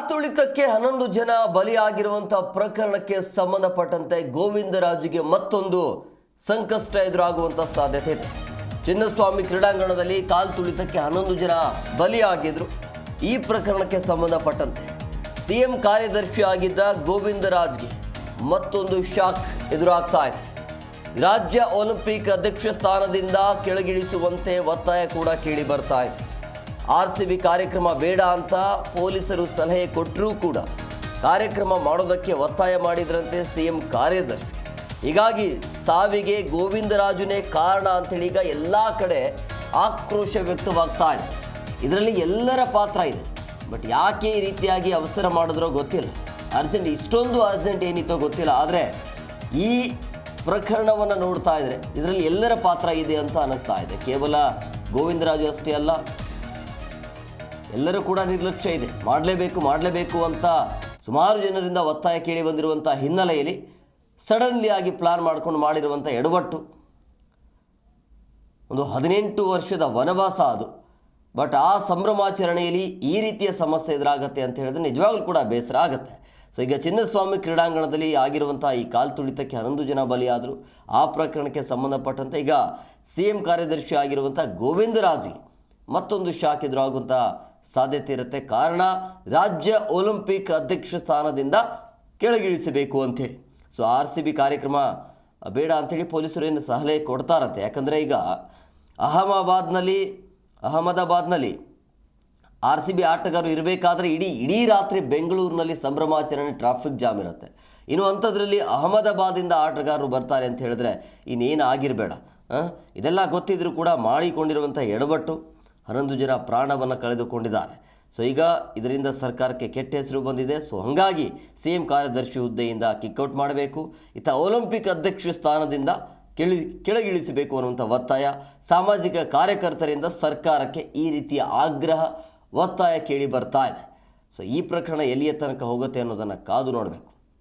ತುಳಿತಕ್ಕೆ 11 ಜನ ಬಲಿಯಾಗಿರುವಂತಹ ಪ್ರಕರಣಕ್ಕೆ ಸಂಬಂಧಪಟ್ಟಂತೆ ಗೋವಿಂದರಾಜುಗೆ ಮತ್ತೊಂದು ಸಂಕಷ್ಟ ಎದುರಾಗುವಂತ ಸಾಧ್ಯತೆ ಇದೆ. ಚಿನ್ನಸ್ವಾಮಿ ಕ್ರೀಡಾಂಗಣದಲ್ಲಿ ತುಳಿತಕ್ಕೆ 11 ಜನ ಬಲಿಯಾಗಿದ್ರು. ಈ ಪ್ರಕರಣಕ್ಕೆ ಸಂಬಂಧಪಟ್ಟಂತೆ ಸಿಎಂ ಕಾರ್ಯದರ್ಶಿ ಆಗಿದ್ದ ಗೋವಿಂದರಾಜ್ಗೆ ಮತ್ತೊಂದು ಶಾಕ್ ಎದುರಾಗ್ತಾ ಇದೆ. ರಾಜ್ಯ ಒಲಿಂಪಿಕ್ ಅಧ್ಯಕ್ಷ ಸ್ಥಾನದಿಂದ ಕೆಳಗಿಳಿಸುವಂತೆ ಒತ್ತಾಯ ಕೂಡ ಕೇಳಿ ಬರ್ತಾ ಇದೆ. RCB ಕಾರ್ಯಕ್ರಮ ಬೇಡ ಅಂತ ಪೊಲೀಸರು ಸಲಹೆ ಕೊಟ್ಟರೂ ಕೂಡ ಕಾರ್ಯಕ್ರಮ ಮಾಡೋದಕ್ಕೆ ಒತ್ತಾಯ ಮಾಡಿದ್ರಂತೆ ಸಿಎಂ ಕಾರ್ಯದರ್ಶಿ. ಹೀಗಾಗಿ ಸಾವಿಗೆ ಗೋವಿಂದರಾಜುನೇ ಕಾರಣ ಅಂತೇಳಿ ಈಗ ಎಲ್ಲ ಕಡೆ ಆಕ್ರೋಶ ವ್ಯಕ್ತವಾಗ್ತಾ ಇದೆ. ಇದರಲ್ಲಿ ಎಲ್ಲರ ಪಾತ್ರ ಇದೆ. ಬಟ್ ಯಾಕೆ ಈ ರೀತಿಯಾಗಿ ಅವಸರ ಮಾಡಿದ್ರೋ ಗೊತ್ತಿಲ್ಲ. ಇಷ್ಟೊಂದು ಅರ್ಜೆಂಟ್ ಏನಿತ್ತೋ ಗೊತ್ತಿಲ್ಲ. ಆದರೆ ಈ ಪ್ರಕರಣವನ್ನು ನೋಡ್ತಾ ಇದ್ರೆ ಇದರಲ್ಲಿ ಎಲ್ಲರ ಪಾತ್ರ ಇದೆ ಅಂತ ಅನ್ನಿಸ್ತಾ ಇದೆ. ಕೇವಲ ಗೋವಿಂದರಾಜು ಅಷ್ಟೇ ಅಲ್ಲ, ಎಲ್ಲರೂ ಕೂಡ ನಿರ್ಲಕ್ಷ್ಯ ಇದೆ. ಮಾಡಲೇಬೇಕು ಅಂತ ಸುಮಾರು ಜನರಿಂದ ಒತ್ತಾಯ ಕೇಳಿ ಬಂದಿರುವಂಥ ಹಿನ್ನೆಲೆಯಲ್ಲಿ ಸಡನ್ಲಿ ಆಗಿ ಪ್ಲಾನ್ ಮಾಡ್ಕೊಂಡು ಮಾಡಿರುವಂಥ ಎಡವಟ್ಟು. ಒಂದು 18 ವರ್ಷದ ವನವಾಸ ಅದು. ಬಟ್ ಆ ಸಂಭ್ರಮಾಚರಣೆಯಲ್ಲಿ ಈ ರೀತಿಯ ಸಮಸ್ಯೆ ಎದುರಾಗತ್ತೆ ಅಂತ ಹೇಳಿದ್ರೆ ನಿಜವಾಗ್ಲೂ ಕೂಡ ಬೇಸರ ಆಗುತ್ತೆ. ಸೊ ಈಗ ಚಿನ್ನಸ್ವಾಮಿ ಕ್ರೀಡಾಂಗಣದಲ್ಲಿ ಆಗಿರುವಂಥ ಈ ತುಳಿತಕ್ಕೆ 11 ಜನ ಬಲಿಯಾದರು. ಆ ಪ್ರಕರಣಕ್ಕೆ ಸಂಬಂಧಪಟ್ಟಂತೆ ಈಗ ಸಿಎಂ ಕಾರ್ಯದರ್ಶಿ ಆಗಿರುವಂಥ ಗೋವಿಂದರಾಜ್ಗೆ ಮತ್ತೊಂದು ಶಾಕ್ ಎದುರಾಗುವಂಥ ಸಾಧ್ಯತೆ ಇರುತ್ತೆ. ಕಾರಣ ರಾಜ್ಯ ಒಲಿಂಪಿಕ್ ಅಧ್ಯಕ್ಷ ಸ್ಥಾನದಿಂದ ಕೆಳಗಿಳಿಸಬೇಕು ಅಂಥೇಳಿ. ಸೊ RCB ಕಾರ್ಯಕ್ರಮ ಬೇಡ ಅಂಥೇಳಿ ಪೊಲೀಸರು ಏನು ಸಲಹೆ ಕೊಡ್ತಾರಂತೆ. ಯಾಕಂದರೆ ಈಗ ಅಹಮದಾಬಾದ್ನಲ್ಲಿ RCB ಆಟಗಾರರು ಇರಬೇಕಾದ್ರೆ ಇಡೀ ರಾತ್ರಿ ಬೆಂಗಳೂರಿನಲ್ಲಿ ಸಂಭ್ರಮಾಚರಣೆ, ಟ್ರಾಫಿಕ್ ಜಾಮ್ ಇರುತ್ತೆ. ಇನ್ನು ಅಂಥದ್ರಲ್ಲಿ ಅಹಮದಾಬಾದಿಂದ ಆಟಗಾರರು ಬರ್ತಾರೆ ಅಂತ ಹೇಳಿದ್ರೆ ಇನ್ನೇನು ಆಗಿರಬೇಡ. ಇದೆಲ್ಲ ಗೊತ್ತಿದ್ರೂ ಕೂಡ ಮಾಡಿಕೊಂಡಿರುವಂಥ ಎಡವಟ್ಟು 11 ಜನ ಪ್ರಾಣವನ್ನು ಕಳೆದುಕೊಂಡಿದ್ದಾರೆ. ಸೊ ಈಗ ಇದರಿಂದ ಸರ್ಕಾರಕ್ಕೆ ಕೆಟ್ಟ ಹೆಸರು ಬಂದಿದೆ. ಸೊ ಹಾಗಾಗಿ ಸಿಎಂ ಕಾರ್ಯದರ್ಶಿ ಹುದ್ದೆಯಿಂದ ಕಿಕ್ಔಟ್ ಮಾಡಬೇಕು, ಒಲಿಂಪಿಕ್ ಅಧ್ಯಕ್ಷ ಸ್ಥಾನದಿಂದ ಕೆಳಗಿಳಿಸಬೇಕು ಅನ್ನುವಂಥ ಒತ್ತಾಯ ಸಾಮಾಜಿಕ ಕಾರ್ಯಕರ್ತರಿಂದ ಸರ್ಕಾರಕ್ಕೆ ಈ ರೀತಿಯ ಆಗ್ರಹ, ಒತ್ತಾಯ ಕೇಳಿ ಬರ್ತಾ ಇದೆ. ಸೊ ಈ ಪ್ರಕರಣ ಎಲ್ಲಿಯ ತನಕ ಹೋಗುತ್ತೆ ಅನ್ನೋದನ್ನು ಕಾದು ನೋಡಬೇಕು.